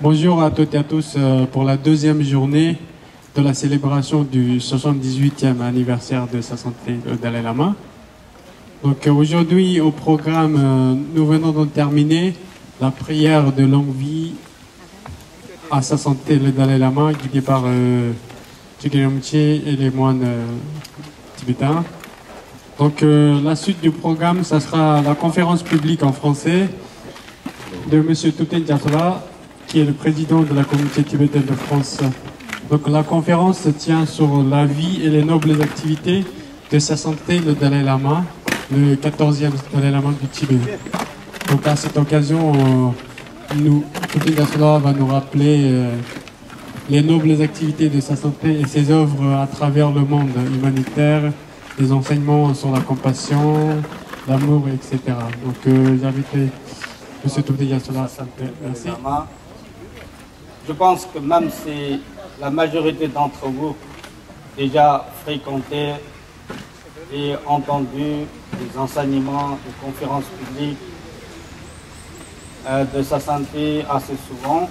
Bonjour à toutes et à tous pour la deuxième journée de la célébration du 78e anniversaire de sa santé le Dalai Lama. Donc aujourd'hui au programme, nous venons de terminer la prière de longue vie à sa santé le Dalai Lama guidée par Chögyam Rinpoche et les moines tibétains. Donc la suite du programme, ça sera la conférence publique en français de M. Thupten Gyatso, qui est le président de la communauté tibétaine de France. Donc la conférence se tient sur la vie et les nobles activités de sa santé le Dalai Lama, le 14e Dalai Lama du Tibet. Donc à cette occasion, Thupten Gyatso va nous rappeler les nobles activités de sa santé et ses œuvres à travers le monde humanitaire, des enseignements sur la compassion, l'amour, etc. Donc j'invite M. Thupten Gyatso. Merci. Je pense que même si la majorité d'entre vous déjà fréquenté et entendu des enseignements, des conférences publiques de sa santé assez souvent,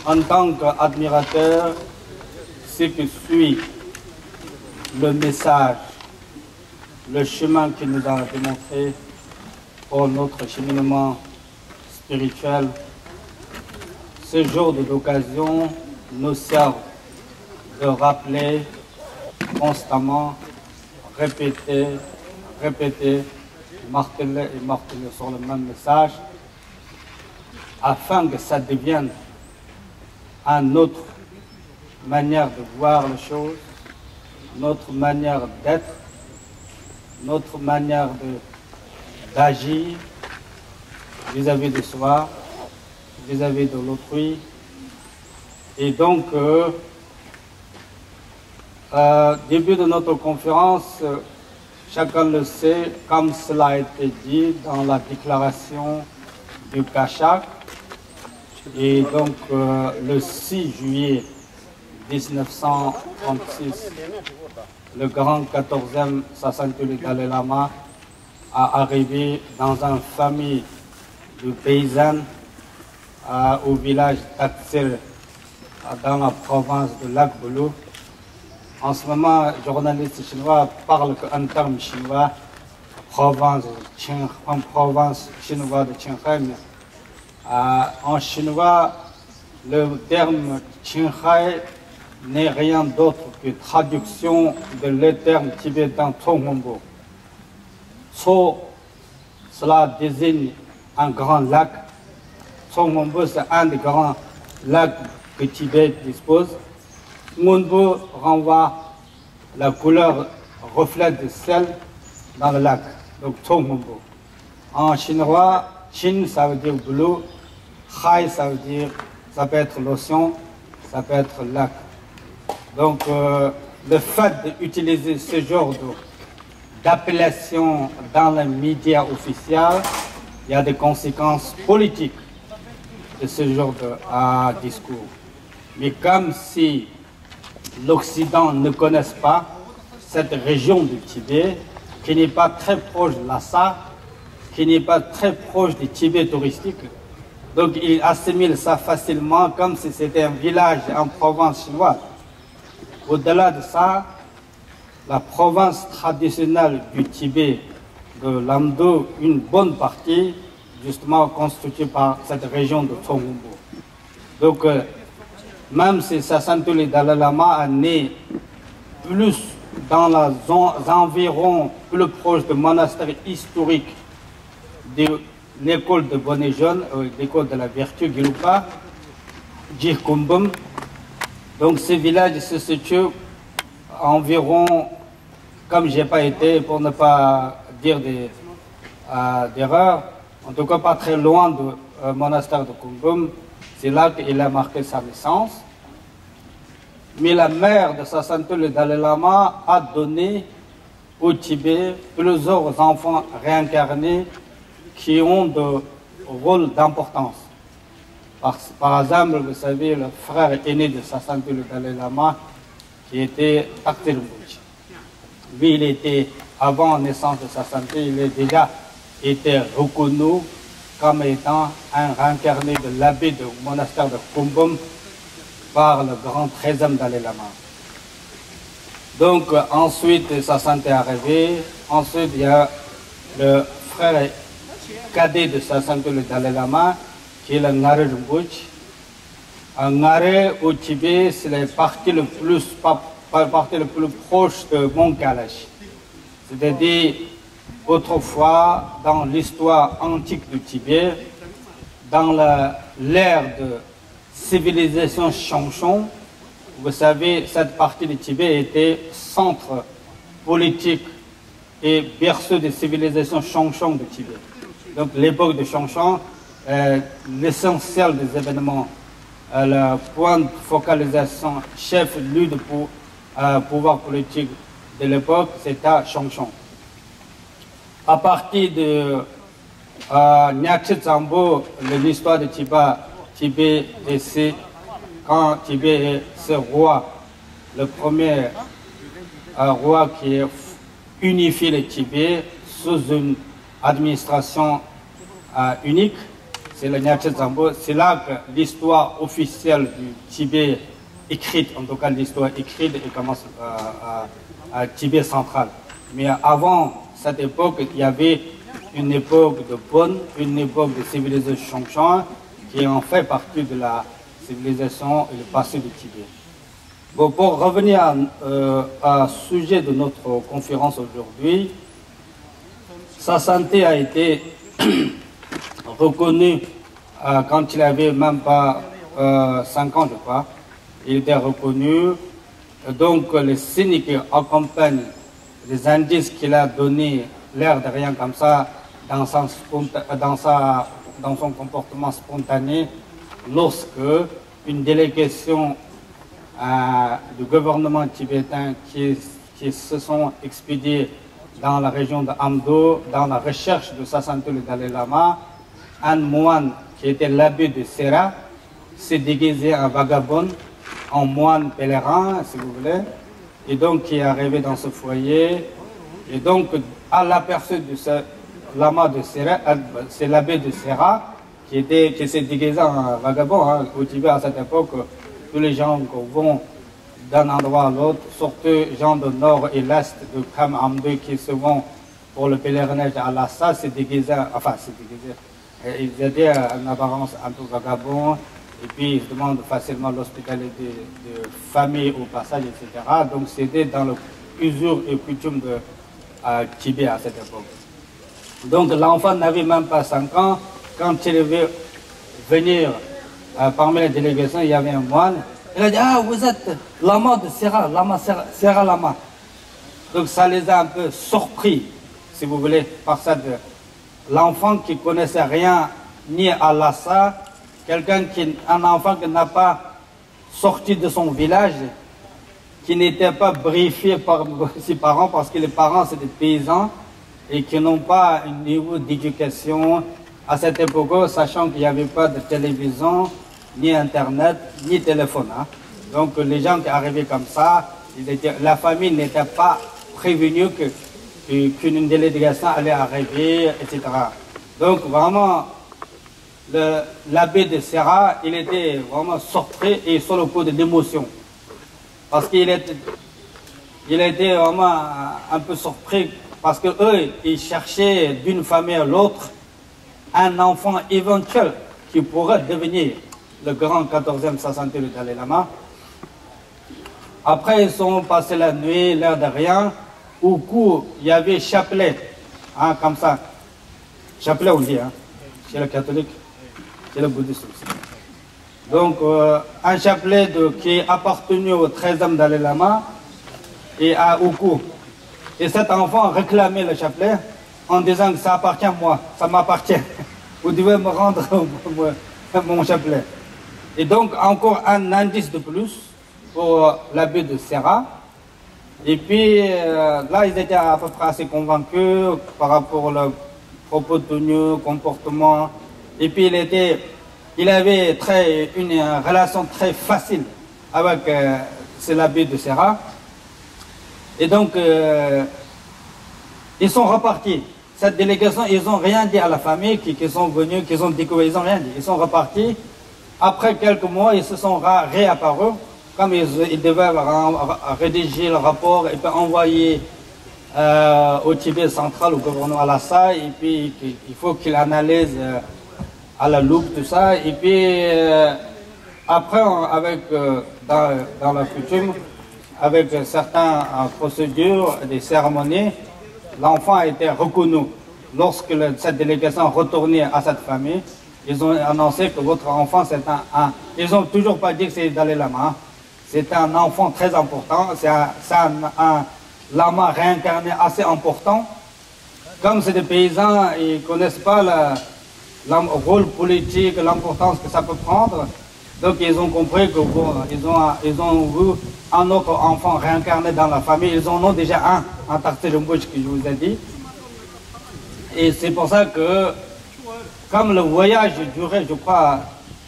en tant qu'admirateur, ce que suit le message, le chemin qu'il nous a démontré pour notre cheminement spirituel, ce jour d'occasion nous sert de rappeler constamment, répéter, marteler et marteler sur le même message, afin que ça devienne une autre manière de voir les choses, notre manière d'être, notre manière d'agir vis-à-vis de soi, vis-à-vis de l'autrui. Et donc, début de notre conférence, chacun le sait, comme cela a été dit dans la déclaration du Kashak, et donc le 6 juillet 1936, le grand 14e Sasantu Dalai Lama a arrivé dans une famille de paysannes au village d'Aksir, dans la province de Lac Boulou. En ce moment, les journalistes chinois parlent qu'en termes chinois, province chinoise de Qinghai. En chinois, le terme Qinghai n'est rien d'autre que traduction de le terme tibétain Tongmbo. Tso, cela désigne un grand lac. Tongmbo, c'est un des grands lacs que Tibet dispose. Munbo renvoie la couleur reflète de sel dans le lac, donc Tongmbo. En chinois, Chin ça veut dire bleu, Hai ça veut dire, ça peut être l'océan, ça peut être lac. Donc le fait d'utiliser ce genre d'appellation dans les médias officiels, il y a des conséquences politiques de ce genre de discours. Mais comme si l'Occident ne connaisse pas cette région du Tibet, qui n'est pas très proche de Lhasa, qui n'est pas très proche du Tibet touristique. Donc ils assimilent ça facilement comme si c'était un village en province chinoise. Au-delà de ça, la province traditionnelle du Tibet, de l'Amdo, une bonne partie, justement constituée par cette région de Tongumbo. Donc, même si Sasantul le Dalai Lama est né plus dans les environs plus proches du monastère historique de l'école de Bonnet Jeune, l'école de la vertu Gilupa, Jirkumbum. Donc ce village se situe environ, comme je n'ai pas été, pour ne pas dire d'erreur, en tout cas pas très loin du monastère de Kumbum. C'est là qu'il a marqué sa naissance. Mais la mère de Sasantul le Dalai Lama a donné au Tibet plusieurs enfants réincarnés qui ont de rôles d'importance. Par exemple, vous savez, le frère aîné de Sasantul le Dalai Lama, qui était Takte Rinpoche. Lui, il était, avant la naissance de Sasantul, il a déjà été reconnu comme étant un réincarné de l'abbé du monastère de Kumbum par le grand 13e Dalai Lama. Donc, ensuite, Sasantul est arrivé. Ensuite, il y a le frère cadet de Sasantul le Dalai Lama, qui est le Ngare Rinpoche. Ngare au Tibet, c'est la partie le plus proche de Mont Kailash. C'est-à-dire, autrefois, dans l'histoire antique du Tibet, dans l'ère de civilisation Changchun, vous savez, cette partie du Tibet était centre politique et berceau de civilisation Changchun du Tibet. Donc l'époque de Changchun, l'essentiel des événements, le point de focalisation chef-lieu de pouvoir politique de l'époque, c'était à Changchun. À partir de Nyakche Tsambo, l'histoire de Tibet et quand Tibet est ce roi, le premier roi qui a unifié le Tibet sous une administration unique, c'est le Nyakche Tsambo. C'est là que l'histoire officielle du Tibet écrite, en tout cas l'histoire écrite, et commence à Tibet central. Mais avant cette époque, il y avait une époque de Bonne, une époque de civilisation Changchun, qui en fait partie de la civilisation et le passé du Tibet. Bon, pour revenir à sujet de notre conférence aujourd'hui, sa santé a été reconnue quand il avait même pas 5 ans, je crois. Il était reconnu. Donc les signes qui accompagnent les indices qu'il a donnés, l'air de rien comme ça, dans son comportement spontané, lorsque une délégation du gouvernement tibétain qui se sont expédiés dans la région de Amdo, dans la recherche de Sasantul le Dalai Lama, un moine qui était l'abbé de Sera s'est déguisé en vagabond, en moine pèlerin, si vous voulez, et donc qui est arrivé dans ce foyer, et donc à l'aperçu de ce lama de Sera, c'est l'abbé de Sera qui s'est déguisé en vagabond. Hein. Au Tibet à cette époque, tous les gens qui vont d'un endroit à l'autre, surtout les gens du nord et l'est de Kham Amdo qui se vont pour le pèlerinage à Lhasa, c'est déguisé, enfin c'est déguisé, ils étaient en apparence un peu vagabonds, et puis ils demandent facilement l'hospitalité de famille au passage, etc. Donc c'était dans le usure et coutume de Tibet à cette époque. Donc l'enfant n'avait même pas 5 ans, quand il devait venir parmi les délégations, il y avait un moine. Il a dit, ah, vous êtes lama de Sera, Sera Lama. Donc ça les a un peu surpris, si vous voulez, par ça. L'enfant qui ne connaissait rien ni à Lhasa, un enfant qui n'a pas sorti de son village, qui n'était pas briefé par ses parents, parce que les parents c'est des paysans et qui n'ont pas un niveau d'éducation à cette époque, sachant qu'il n'y avait pas de télévision, ni internet, ni téléphone. Hein. Donc les gens qui arrivaient comme ça, la famille n'était pas prévenue qu'une délégation allait arriver, etc. Donc vraiment, l'abbé de Serra, il était vraiment surpris et sur le coup de l'émotion. Parce qu'il était vraiment un peu surpris, parce qu'eux, ils cherchaient d'une famille à l'autre un enfant éventuel qui pourrait devenir le grand 14e Sasanté le Dalai Lama. Après, ils sont passés la nuit, l'air de rien. Au cou, il y avait chapelet, hein, comme ça. Chapelet, on dit, hein, chez le catholique, chez le bouddhiste aussi. Donc, un chapelet qui appartenait au 13e Dalai Lama et à Uku. Et cet enfant réclamait le chapelet en disant que ça appartient à moi, ça m'appartient. Vous devez me rendre mon chapelet. Et donc, encore un indice de plus pour l'abbé de Serra. Et puis, là, ils étaient à peu près assez convaincus par rapport au propos tenu, comportement. Et puis, il avait une relation très facile avec l'abbé de Serra. Et donc, ils sont repartis. Cette délégation, ils n'ont rien dit à la famille qui sont venus, qui ont découvert, ils n'ont rien dit. Ils sont repartis. Après quelques mois, ils se sont réapparus. Comme ils devaient rédiger le rapport et puis envoyer au Tibet central, au gouvernement Lhasa, et puis il faut qu'il analyse à la loupe tout ça. Et puis après, dans la coutume, avec certaines procédures, des cérémonies, l'enfant a été reconnu. Lorsque cette délégation retournait à cette famille, ils ont annoncé que votre enfant, c'est un... Ils n'ont toujours pas dit que c'est Dalai Lama. C'est un enfant très important, c'est un lama réincarné assez important. Comme c'est des paysans, ils ne connaissent pas le rôle politique, l'importance que ça peut prendre. Donc ils ont compris que bon, ils ont vu un autre enfant réincarné dans la famille. Ils en ont déjà un Tarté de Mbouch que je vous ai dit. Et c'est pour ça que, comme le voyage durait, je crois,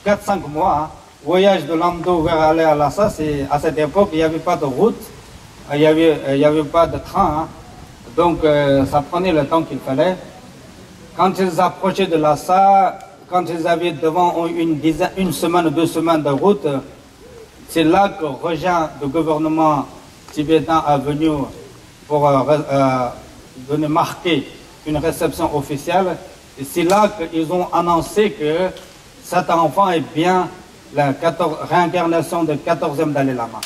4-5 mois, hein, voyage de Lamdo vers aller à Lhasa, à cette époque, il n'y avait pas de route, il n'y avait pas de train, hein. Donc ça prenait le temps qu'il fallait. Quand ils approchaient de Lhasa, quand ils avaient devant une semaine ou 2 semaines de route, c'est là que Regent du gouvernement tibétain est venu pour venir marquer une réception officielle. Et c'est là qu'ils ont annoncé que cet enfant est bien la réincarnation du 14e Dalai Lama.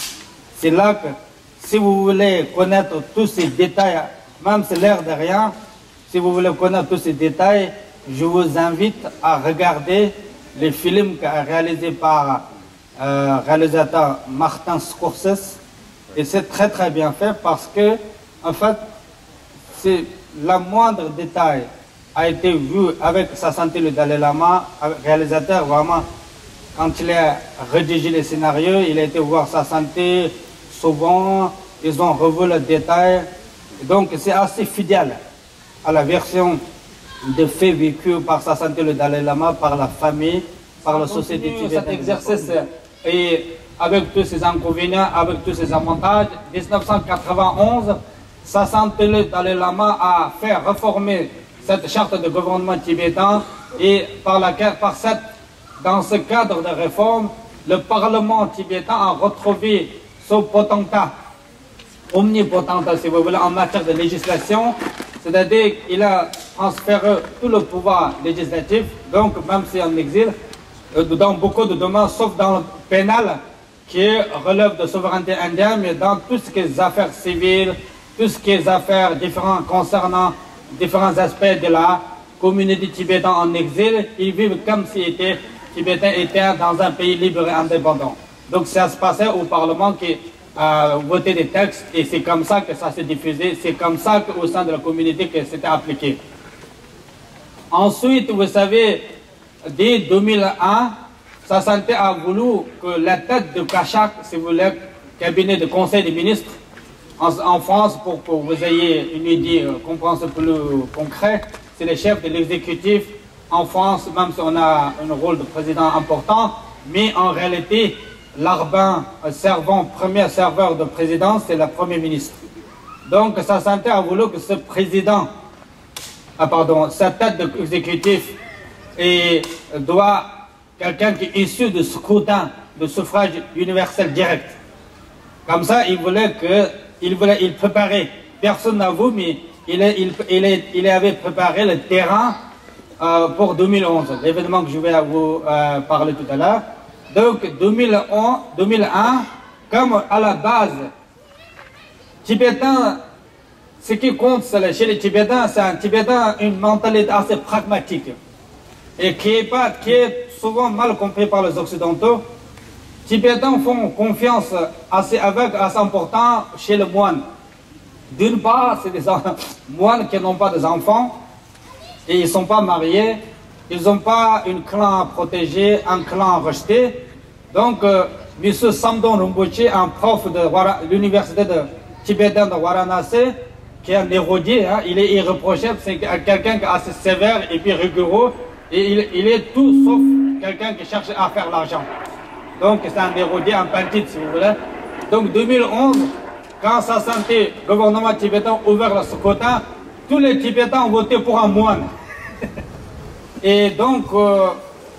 C'est là que, si vous voulez connaître tous ces détails, même si c'est l'air de rien, si vous voulez connaître tous ces détails, je vous invite à regarder les films réalisés par réalisateur Martin Scorsese. Et c'est très très bien fait parce que, en fait, c'est le moindre détail a été vu avec Sa Santé le Dalai Lama, réalisateur vraiment. Quand il a rédigé les scénarios, il a été voir Sa Santé souvent, ils ont revu le détail. Donc c'est assez fidèle à la version de faits vécus par Sa Santé le Dalai Lama, par la famille, par la société tibétaine. Cet exercice, et avec tous ses inconvénients, avec tous ses avantages, 1991, Sa Santé le Dalai Lama a fait réformer cette charte de gouvernement tibétain et dans ce cadre de réforme, le Parlement tibétain a retrouvé son potentat, omnipotentat si vous voulez, en matière de législation, c'est-à-dire qu'il a transféré tout le pouvoir législatif, donc même si en exil, dans beaucoup de domaines, sauf dans le pénal, qui relève de souveraineté indienne, mais dans tout ce qui est affaires civiles, tout ce qui est affaires différentes concernant différents aspects de la communauté tibétaine en exil, ils vivent comme si les Tibétains étaient dans un pays libre et indépendant. Donc ça se passait au Parlement qui votait des textes et c'est comme ça que ça s'est diffusé, c'est comme ça qu'au sein de la communauté que c'était appliqué. Ensuite, vous savez, dès 2001, Sa Santé a voulu que la tête de Kachak, si vous voulez, cabinet de conseil des ministres, en France, pour que vous ayez une idée, compréhension plus concrète, c'est le chef de l'exécutif en France, même si on a un rôle de président important, mais en réalité, l'arbin premier serveur de président, c'est le Premier ministre. Donc, sa santé a voulu que ce président, sa tête d'exécutif, doit quelqu'un qui est issu de scrutin, de suffrage universel direct. Comme ça, il préparait, personne n'a vu, mais il avait préparé le terrain pour 2011, l'événement que je vais vous parler tout à l'heure. Donc 2001, comme à la base, Tibétain, ce qui compte chez les Tibétains, c'est un Tibétain une mentalité assez pragmatique et qui est souvent mal compris par les Occidentaux. Tibétains font confiance assez important chez les moines. D'une part, c'est des moines qui n'ont pas d'enfants et ils ne sont pas mariés, ils n'ont pas un clan à protéger, un clan à rejeter. Donc, M. Samdon Rinpoche, un prof de l'université tibétaine de Varanasi, qui est un érudit, hein, il est irréprochable, c'est quelqu'un qui est assez sévère et puis rigoureux, et il est tout sauf quelqu'un qui cherche à faire l'argent. Donc, c'est un érudit, un pentite, si vous voulez. Donc, 2011, quand sa santé, le gouvernement tibétain a ouvert le scrutin, tous les Tibétains ont voté pour un moine. Et donc,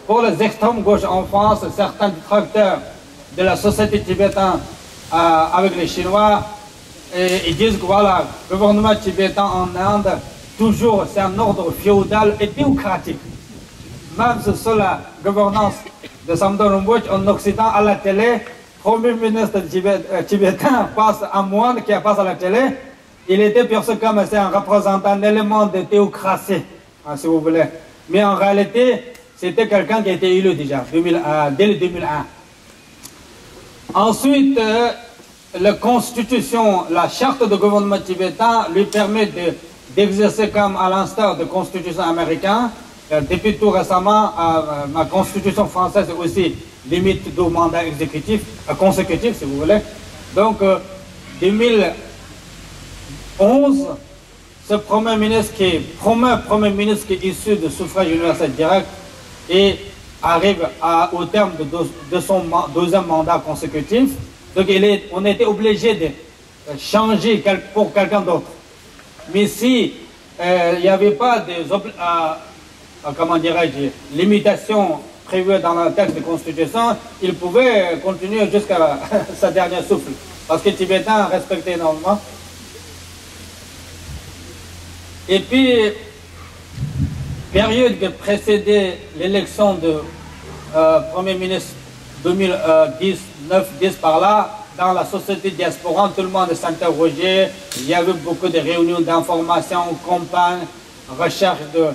pour les extrêmes gauches en France, certains détracteurs de la société tibétaine avec les Chinois, ils disent que voilà, le gouvernement tibétain en Inde, toujours, c'est un ordre féodal et théocratique. Même sur la gouvernance de Samdon Rinpoche en Occident, à la télé, Premier ministre tibétain passe un moine qui passe à la télé, il était perçu comme un représentant, un élément de théocratie, hein, si vous voulez. Mais en réalité, c'était quelqu'un qui a été élu déjà, dès le 2001. Ensuite, la constitution, la charte de gouvernement tibétain lui permet d'exercer comme à l'instar de la constitution américaine. Depuis tout récemment, ma constitution française aussi limite 2 mandats exécutifs, consécutifs si vous voulez. Donc, 2011, ce premier ministre qui est issu de suffrage universel direct et arrive au terme de son deuxième mandat consécutif. Donc on était obligé de changer pour quelqu'un d'autre. Mais si il n'y avait pas des limitations prévues dans le texte de constitution, il pouvait continuer jusqu'à sa dernière souffle. Parce que les Tibétains respectaient énormément. Et puis, période qui précédait l'élection de Premier ministre 2010, 9-10 par là, dans la société diaspora, tout le monde s'interrogeait, il y avait beaucoup de réunions d'information, campagnes, recherche de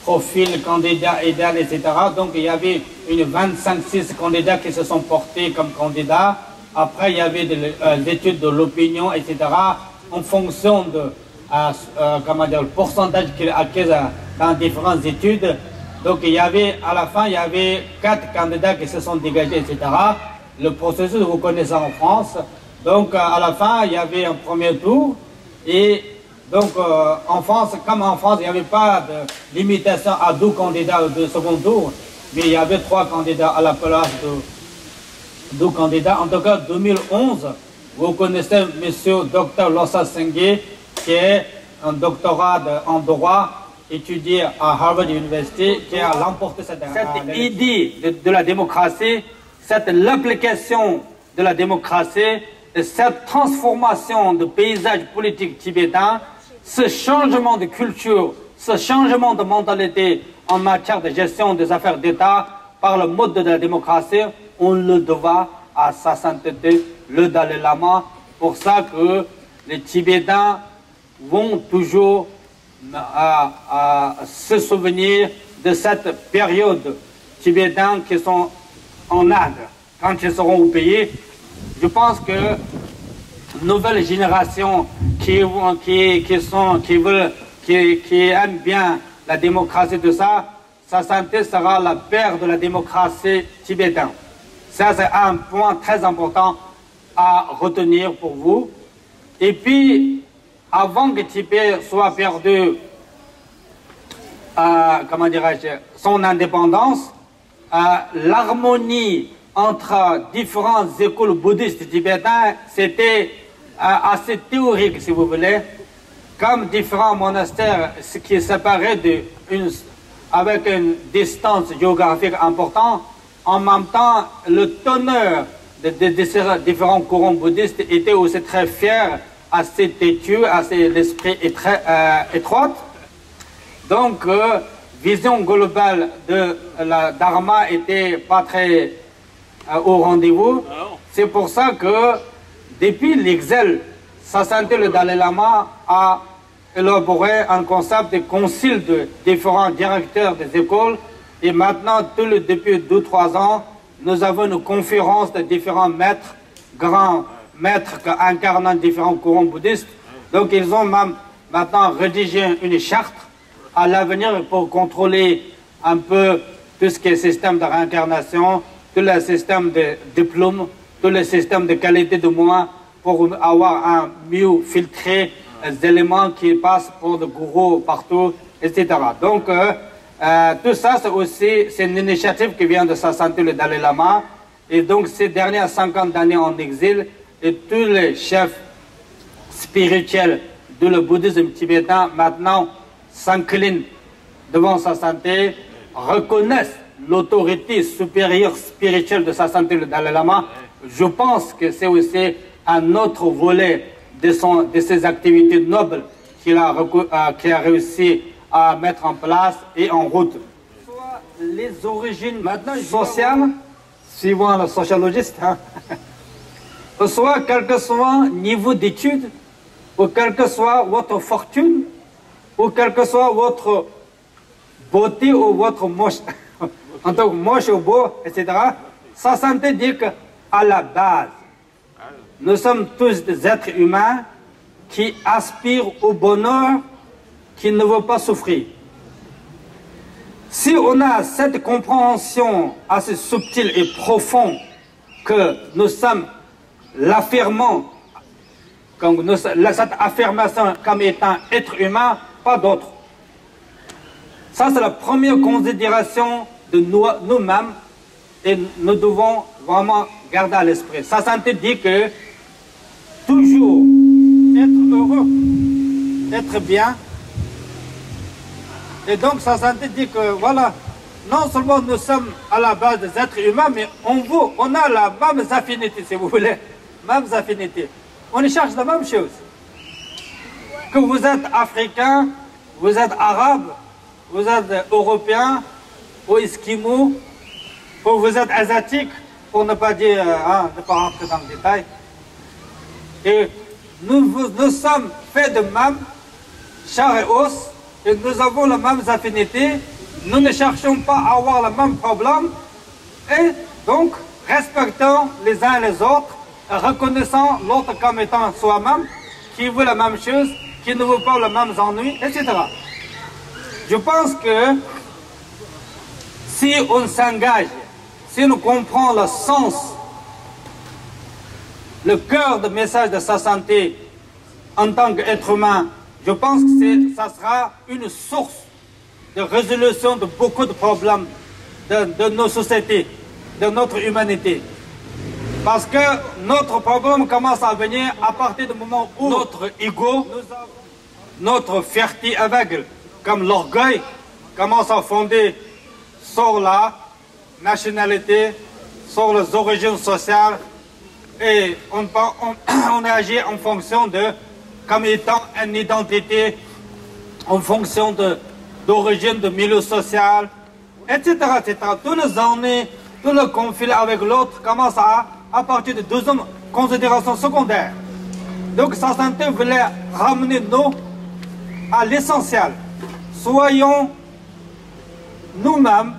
profils, candidats, idéal, etc. Donc il y avait une 25-6 candidats qui se sont portés comme candidats. Après, il y avait des études de l'opinion, etc. En fonction de le pourcentage qu'il acquis dans différentes études. Donc il y avait, à la fin, il y avait 4 candidats qui se sont dégagés, etc. Le processus, vous connaissez en France. Donc à la fin, il y avait un premier tour. Et donc en France, comme en France, il n'y avait pas de limitation à 2 candidats au second tour. Mais il y avait 3 candidats à la place de 2 candidats. En tout cas, 2011, vous connaissez M. Dr Losha Sengye, qui est un doctorat en droit, étudié à Harvard University, qui a remporté cette idée de la démocratie, l'application de la démocratie, et cette transformation de paysage politique tibétain, ce changement de culture, ce changement de mentalité en matière de gestion des affaires d'État par le mode de la démocratie, on le doit à sa sainteté, le Dalai Lama. Pour ça que les Tibétains vont toujours se souvenir de cette période tibétaine qui sont en Inde. Quand ils seront au pays, je pense que nouvelle génération qui aiment bien la démocratie, de sa santé sera la père de la démocratie tibétaine. Ça, c'est un point très important à retenir pour vous. Et puis, avant que Tibet soit perdu, son indépendance, l'harmonie entre différentes écoles bouddhistes tibétaines, c'était assez théorique, si vous voulez, comme différents monastères qui séparaient avec une distance géographique importante. En même temps, le teneur de ces différents courants bouddhistes était aussi très fier, assez têtu, l'esprit est très étroit. Donc, vision globale de la Dharma était pas très au rendez-vous. C'est pour ça que, depuis l'exil, Sa Sainteté le Dalai Lama a élaboré un concept de concile de différents directeurs des écoles. Et maintenant, depuis 2-3 ans, nous avons une conférence de différents maîtres, grands maîtres incarnant différents courants bouddhistes. Donc, ils ont même maintenant rédigé une charte à l'avenir pour contrôler un peu tout ce qui est système de réincarnation, tout le système de diplôme, tout le système de qualité de moi, pour avoir un mieux filtré les éléments qui passent pour le gourou partout, etc. Donc, tout ça, c'est une initiative qui vient de Sa Sainteté le Dalai Lama. Et donc, ces dernières 50 années en exil, et tous les chefs spirituels de le bouddhisme tibétain, maintenant, s'inclinent devant Sa Sainteté, reconnaissent l'autorité supérieure spirituelle de Sa Sainteté le Dalai Lama. Je pense que c'est aussi un autre volet de ses activités nobles qu'il a réussi à mettre en place et en route. Soit les origines sociales, suivant le sociologiste, hein, soit quel que soit le niveau d'études, ou quelle que soit votre fortune, ou quelle que soit votre beauté ou votre moche, en tant que moche ou beau, etc. Sa Sainteté dit qu'à la base, nous sommes tous des êtres humains qui aspirent au bonheur, qui ne veulent pas souffrir. Si on a cette compréhension assez subtile et profonde que nous sommes l'affirmant, cette affirmation comme étant être humain, pas d'autre. Ça, c'est la première considération de nous-mêmes et nous devons vraiment garder à l'esprit. Sa Sainteté dit que toujours être heureux, être bien. Et donc, Sa Sainteté dit que, voilà, non seulement nous sommes à la base des êtres humains, mais on a la même affinité, si vous voulez, mêmes affinités. On cherche la même chose. Que vous êtes africain, vous êtes arabe, vous êtes européen, ou esquimau, ou vous êtes asiatique, pour ne pas dire, ne pas rentrer dans le détail. Et nous sommes faits de même, chair et os, et nous avons les mêmes affinités, nous ne cherchons pas à avoir le même problème, et donc respectons les uns les autres, reconnaissant l'autre comme étant soi-même, qui veut la même chose, qui ne veut pas les mêmes ennuis, etc. Je pense que si on s'engage, si on comprend le sens, le cœur du message de Sa Sainteté en tant qu'être humain, je pense que ça sera une source de résolution de beaucoup de problèmes de nos sociétés, de notre humanité. Parce que notre problème commence à venir à partir du moment où notre ego, notre fierté aveugle, comme l'orgueil, commence à fonder sur la nationalité, sur les origines sociales, et on agit en fonction de, comme étant une identité, en fonction d'origine, de milieu social, etc., etc. Tous les ennuis, tout le conflit avec l'autre commence à partir de deuxième considération secondaire. Donc Sa Sainteté voulait ramener nous à l'essentiel. Soyons nous-mêmes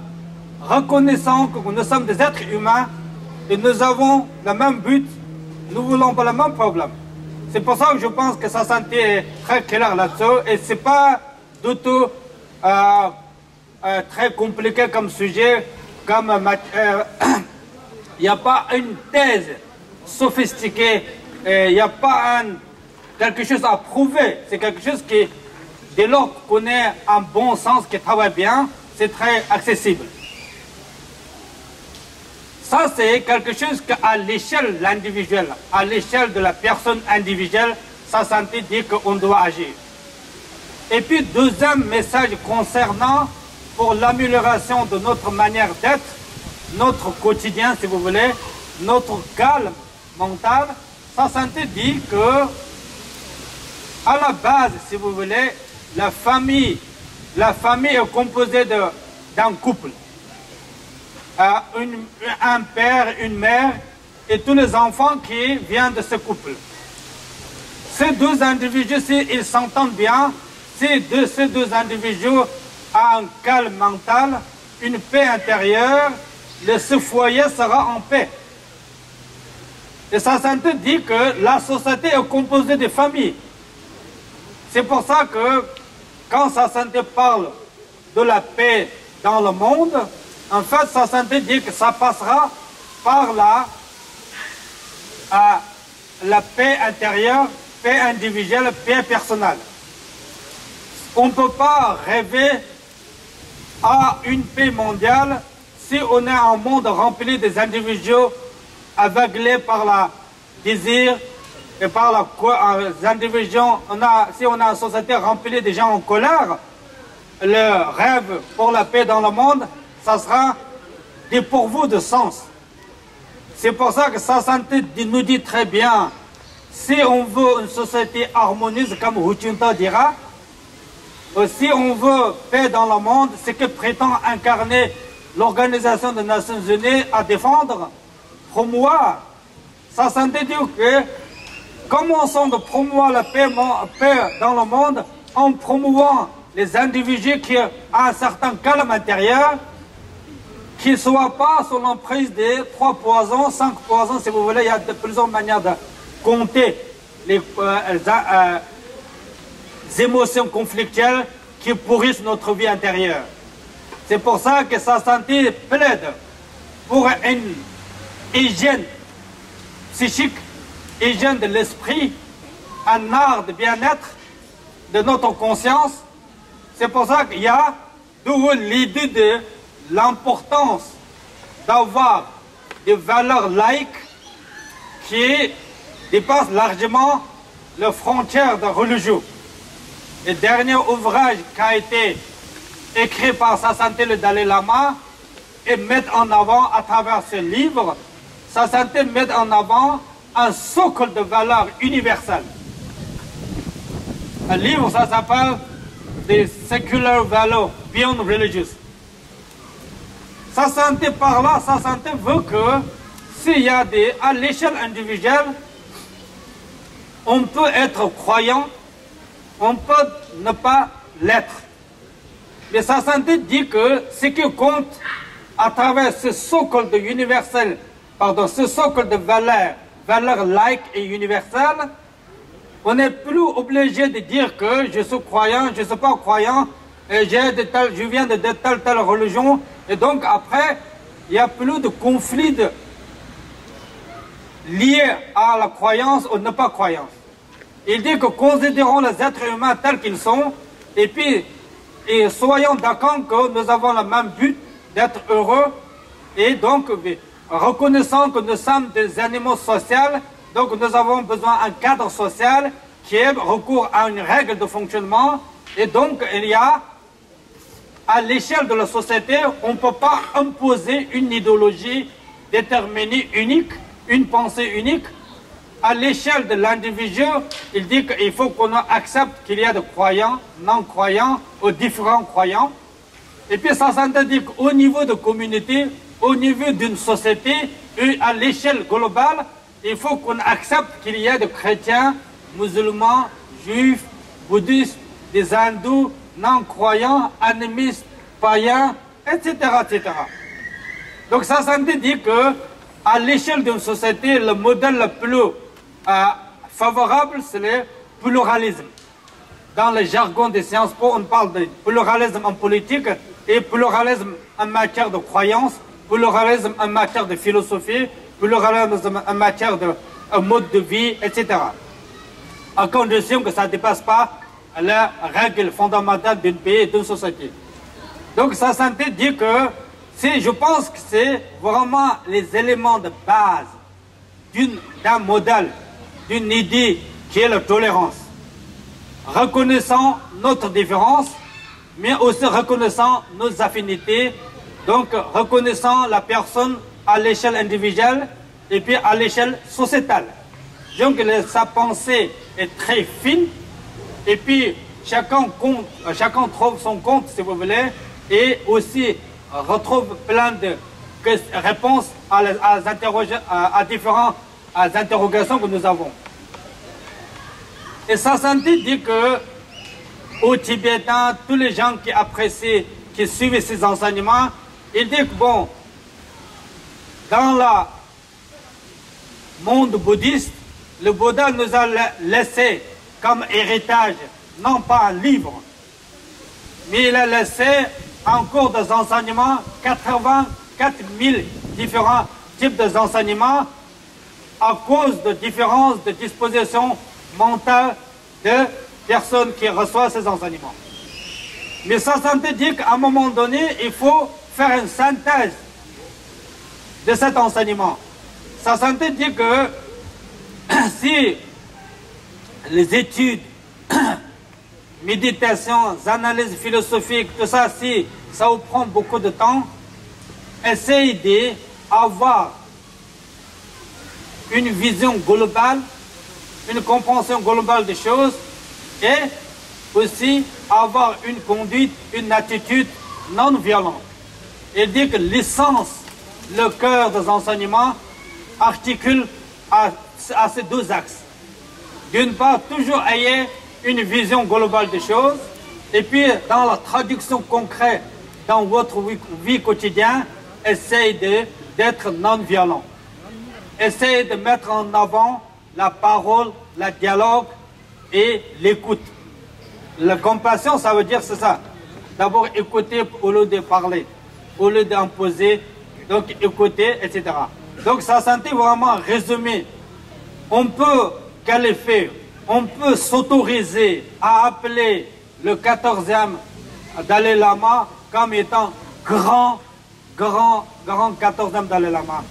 reconnaissant que nous sommes des êtres humains et nous avons le même but, nous ne voulons pas le même problème. C'est pour ça que je pense que Sa Sainteté est très claire là-dessus et ce n'est pas du tout très compliqué comme sujet, comme il n'y a pas une thèse sophistiquée, il n'y a pas quelque chose à prouver, c'est quelque chose qui, dès lors qu'on est en bon sens, qui travaille bien, c'est très accessible. Ça, c'est quelque chose qu'à l'échelle de l'individuel, à l'échelle de la personne individuelle, sa santé dit qu'on doit agir. Et puis, deuxième message concernant pour l'amélioration de notre manière d'être, notre quotidien, si vous voulez, notre calme mental, sa santé dit que, à la base, si vous voulez, la famille est composée d'un couple. Un père, une mère et tous les enfants qui viennent de ce couple. Ces deux individus, s'ils s'entendent bien, ces deux individus ont un calme mental, une paix intérieure, ce foyer sera en paix. Et sa santé dit que la société est composée de familles. C'est pour ça que quand sa santé parle de la paix dans le monde, en fait, sa santé dit que ça passera par la paix intérieure, paix individuelle, paix personnelle. On ne peut pas rêver à une paix mondiale si on est un monde rempli des individus aveuglés par le désir et par les individus. Si on a une société remplie de gens en colère, le rêve pour la paix dans le monde, ça sera dépourvu de sens. C'est pour ça que sa santé nous dit très bien, si on veut une société harmonieuse, comme Hu Jintao dira, si on veut paix dans le monde, ce que prétend incarner l'Organisation des Nations Unies à défendre, promouvoir. Sa santé dit que commençons de promouvoir la paix dans le monde en promouvant les individus qui ont un certain calme intérieur, qui ne soient pas sous l'emprise des 3 poisons, 5 poisons, si vous voulez. Il y a de plusieurs manières de compter les émotions conflictuelles qui pourrissent notre vie intérieure. C'est pour ça que sa santé plaide pour une hygiène psychique, hygiène de l'esprit, un art de bien-être de notre conscience. C'est pour ça qu'il y a l'idée de l'importance d'avoir des valeurs laïques qui dépassent largement les frontières de religion. Le dernier ouvrage qui a été écrit par Sa Santé le Dalai Lama et met en avant à travers ce livre, Sa Santé met en avant un socle de valeurs universelles. Un livre, ça s'appelle The Secular Value Beyond Religious. Sa santé par là, sa santé veut que s'il y a à l'échelle individuelle, on peut être croyant, on peut ne pas l'être. Mais sa santé dit que ce qui compte à travers ce socle de universel, ce socle de valeurs laïques et universelles, on n'est plus obligé de dire que je suis croyant, je ne suis pas croyant, et je viens de telle religion, et donc après, il n'y a plus de conflit lié à la croyance ou ne pas croyance. Il dit que considérons les êtres humains tels qu'ils sont, et soyons d'accord que nous avons le même but d'être heureux, et donc reconnaissant que nous sommes des animaux sociaux, donc nous avons besoin d'un cadre social qui ait recours à une règle de fonctionnement, et donc il y a, à l'échelle de la société, on ne peut pas imposer une idéologie déterminée unique, une pensée unique. À l'échelle de l'individu, il dit qu'il faut qu'on accepte qu'il y a des croyants, non-croyants ou différents croyants. Et puis ça s'interdit qu'au niveau de communauté, au niveau d'une société, et à l'échelle globale, il faut qu'on accepte qu'il y a des chrétiens, musulmans, juifs, bouddhistes, des hindous, non-croyants, animistes, païens, etc., etc. Donc ça dit que à l'échelle d'une société, le modèle le plus favorable, c'est le pluralisme. Dans le jargon des Sciences Po, on parle de pluralisme en politique et pluralisme en matière de croyance, pluralisme en matière de philosophie, pluralisme en matière de mode de vie, etc. À condition que ça ne dépasse pas la règle fondamentale d'un pays et d'une société. Donc sa santé dit que Je pense que c'est vraiment les éléments de base d'un modèle, d'une idée qui est la tolérance. Reconnaissant notre différence, mais aussi reconnaissant nos affinités, donc reconnaissant la personne à l'échelle individuelle et puis à l'échelle sociétale. Donc sa pensée est très fine et puis chacun trouve son compte, si vous voulez, et aussi retrouve plein de réponses à différentes interrogations que nous avons. Et Sasanti dit que aux Tibétains, tous les gens qui apprécient, qui suivent ces enseignements, il dit que bon, dans le monde bouddhiste, le Bouddha nous a laissé comme héritage, non pas un livre, mais il a laissé en cours des enseignements 84 000 différents types d'enseignements à cause de différences de dispositions mentales de personnes qui reçoivent ces enseignements. Mais Sasanti dit qu'à un moment donné, il faut faire une synthèse de cet enseignement. Sasanti dit que si les études, méditations, analyses philosophiques, tout ça, si ça vous prend beaucoup de temps, essayez d'avoir une vision globale, une compréhension globale des choses et aussi avoir une conduite, une attitude non violente. Il dit que l'essence, le cœur des enseignements articule à ces deux axes. D'une part, toujours ayez une vision globale des choses et puis dans la traduction concrète dans votre vie quotidienne, essayez d'être non violent. Essayez de mettre en avant la parole, le dialogue et l'écoute. La compassion, ça veut dire c'est ça. D'abord écouter au lieu de parler, au lieu d'imposer, donc écouter, etc. Donc ça sentait vraiment résumé. On peut qualifier, on peut s'autoriser à appeler le 14e Dalai Lama comme étant grand 14e Dalai Lama.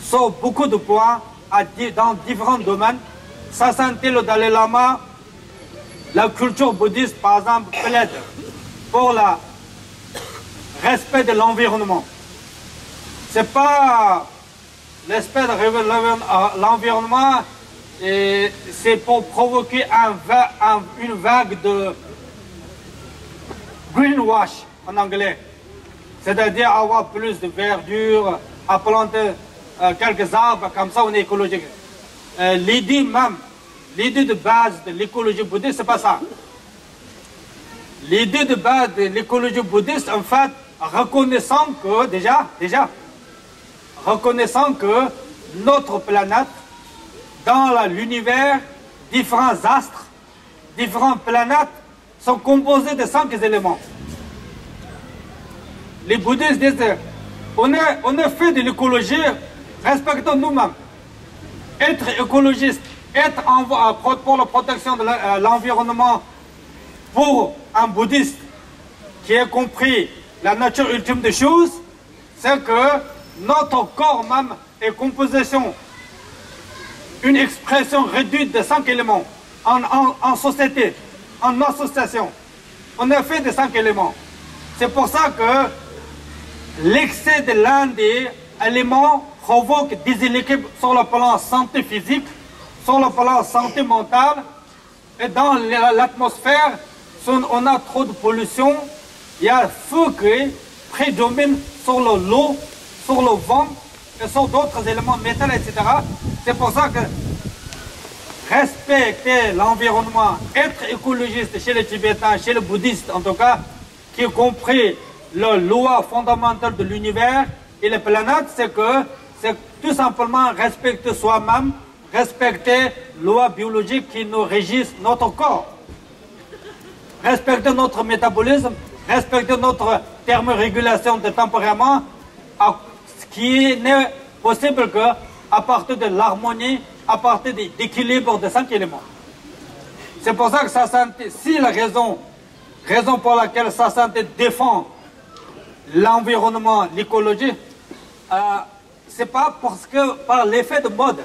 Sur beaucoup de points, dans différents domaines, ça sentait le Dalai Lama, la culture bouddhiste par exemple, plaide pour le respect de l'environnement. C'est pas l'aspect de l'environnement, c'est pour provoquer une vague de greenwash en anglais. C'est-à-dire avoir plus de verdure, à planter quelques arbres, comme ça on est écologique. L'idée même, l'idée de base de l'écologie bouddhiste, c'est pas ça. L'idée de base de l'écologie bouddhiste, en fait, reconnaissant que, reconnaissant que notre planète, dans l'univers, différents astres, différentes planètes sont composés de 5 éléments. Les bouddhistes disent, on est fait de l'écologie, respectons nous-mêmes. Être écologiste, être pour la protection de l'environnement, pour un bouddhiste qui a compris la nature ultime des choses, c'est que notre corps même est composition, une expression réduite de 5 éléments en société, en association. On est fait de 5 éléments. C'est pour ça que l'excès de l'un des éléments provoque des déséquilibres sur le plan santé physique, sur le plan santé mentale, et dans l'atmosphère, on a trop de pollution, il y a un feu qui prédomine sur l'eau, sur le vent, et sur d'autres éléments métal, etc. C'est pour ça que respecter l'environnement, être écologiste chez les Tibétains, chez les bouddhistes en tout cas, qui ont compris la loi fondamentale de l'univers et les planètes, c'est tout simplement respecter soi-même, respecter les lois biologiques qui nous régissent notre corps, respecter notre métabolisme, respecter notre thermorégulation de tempérament, ce qui n'est possible qu'à partir de l'harmonie, à partir de l'équilibre de 5 éléments. C'est pour ça que si la raison pour laquelle Sasanti défend l'environnement, l'écologie, c'est pas parce que par l'effet de mode,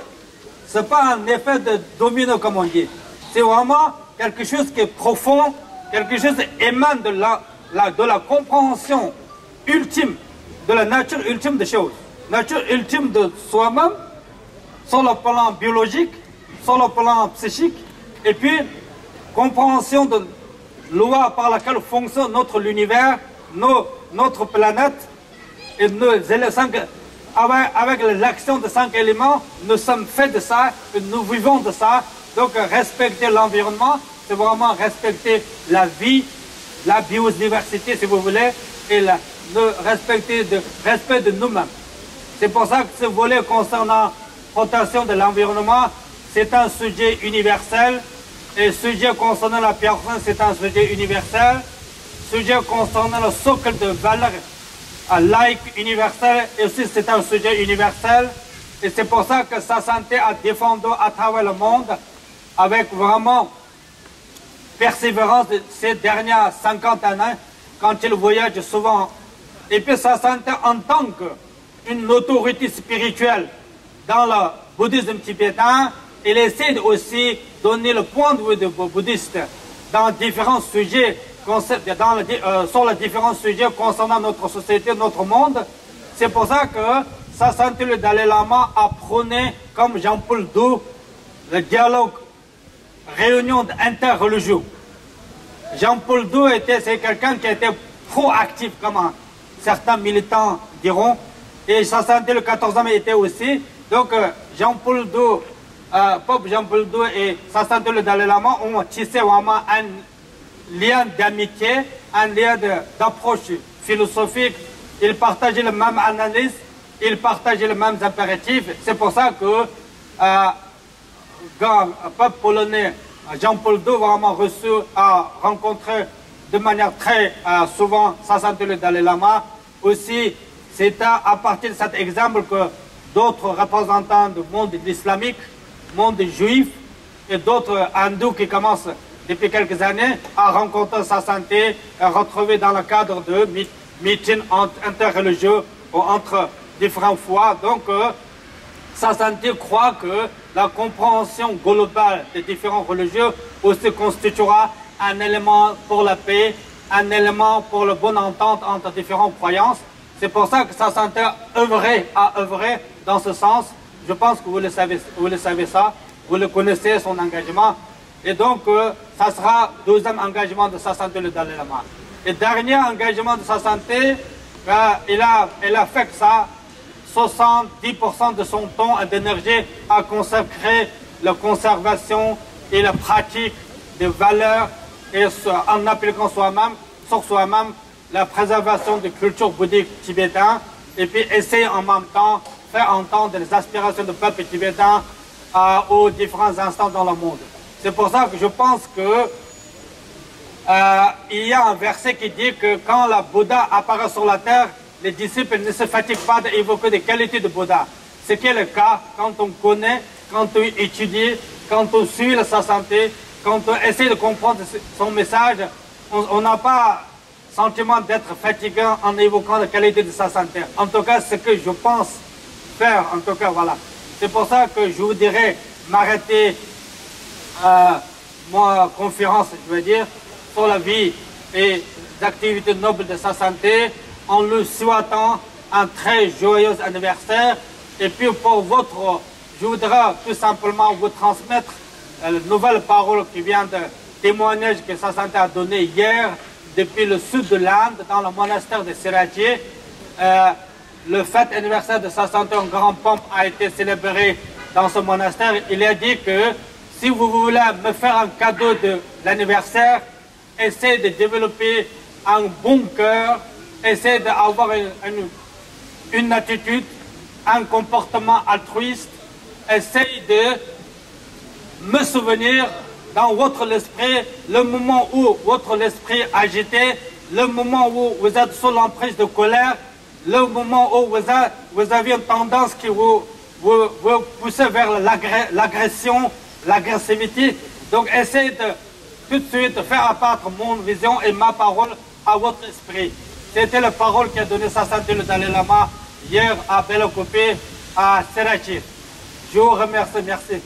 c'est pas un effet de domino comme on dit. C'est vraiment quelque chose qui est profond, quelque chose qui émane de la compréhension ultime, de la nature ultime des choses, nature ultime de soi-même, sur le plan biologique, sur le plan psychique, et puis compréhension de loi par laquelle fonctionne notre univers, notre planète, et avec l'action de 5 éléments, nous sommes faits de ça, et nous vivons de ça. Donc respecter l'environnement, c'est vraiment respecter la vie, la biodiversité si vous voulez, et le respect de nous-mêmes. C'est pour ça que ce volet concernant protection de l'environnement, c'est un sujet universel. Et le sujet concernant la personne, c'est un sujet universel. Le sujet concernant le socle de valeurs laïque universel, et aussi c'est un sujet universel. Et c'est pour ça que sa santé a défendu à travers le monde avec vraiment persévérance de ces dernières 50 années, quand il voyage souvent. Et puis sa santé en tant qu'une autorité spirituelle dans le bouddhisme tibétain, il essaie aussi de donner le point de vue des bouddhistes dans différents sujets, sur les différents sujets concernant notre société, notre monde. C'est pour ça que Sa Santé le Dalai Lama a prôné, comme Jean-Paul II, le dialogue, réunion interreligieux. Jean-Paul II c'est quelqu'un qui était proactif, comme certains militants diront, et Sa Santé le 14e était aussi. Donc Jean-Paul II, Pope Jean-Paul II et Sa Santé le Dalai Lama ont tissé vraiment un lien d'amitié, un lien d'approche philosophique. Ils partageaient la même analyse, ils partageaient les mêmes impératifs. C'est pour ça que le peuple polonais Jean-Paul II vraiment a rencontré de manière très souvent Sa Santé le Dalai Lama. Aussi, c'est à partir de cet exemple que d'autres représentants du monde islamique, monde juif et d'autres hindous qui commencent depuis quelques années à rencontrer Sa Santé, à retrouver dans le cadre de meetings interreligieux ou entre différentes foi. Donc, Sa Santé croit que la compréhension globale des différents religieux aussi constituera un élément pour la paix, un élément pour la bonne entente entre différentes croyances. C'est pour ça que Sa Santé a œuvré dans ce sens. Je pense que vous le savez ça, vous le connaissez, son engagement. Et donc, ça sera le deuxième engagement de Sa Santé le Dalai Lama. Et dernier engagement de Sa Santé, il a fait que ça, 70% de son temps et d'énergie à consacrer la conservation et la pratique des valeurs et en appliquant sur soi-même la préservation de culture bouddhique tibétaine et puis essayer en même temps faire entendre les aspirations du peuple tibétain aux différents instants dans le monde. C'est pour ça que je pense que il y a un verset qui dit que quand le Bouddha apparaît sur la terre, les disciples ne se fatiguent pas d'évoquer des qualités de Bouddha. Ce qui est le cas quand on connaît, quand on étudie, quand on suit Sa Santé, quand on essaie de comprendre son message, on n'a pas le sentiment d'être fatigué en évoquant les qualités de Sa Santé. En tout cas, ce que je pense faire, en tout cas, voilà. C'est pour ça que je voudrais m'arrêter ma conférence, je veux dire, sur la vie et les activités nobles de Sa Santé, en lui souhaitant un très joyeux anniversaire. Et puis je voudrais tout simplement vous transmettre la nouvelle parole qui vient de témoignage que Sa Santé a donné hier depuis le sud de l'Inde, dans le monastère de Siraji. Le fête anniversaire de Sa Santé en grande pompe a été célébré dans ce monastère. Il a dit que si vous voulez me faire un cadeau de l'anniversaire, essayez de développer un bon cœur, essayez d'avoir une attitude, un comportement altruiste, essayez de me souvenir dans votre esprit le moment où votre esprit est agité, le moment où vous êtes sous l'emprise de colère, le moment où vous avez une tendance qui vous pousse vers l'agression, l'agressivité. Donc essayez de tout de suite faire apparaître mon vision et ma parole à votre esprit. C'était la parole qui a donné sa santé le Dalai Lama hier à Belokopé, à Serachi. Je vous remercie, merci.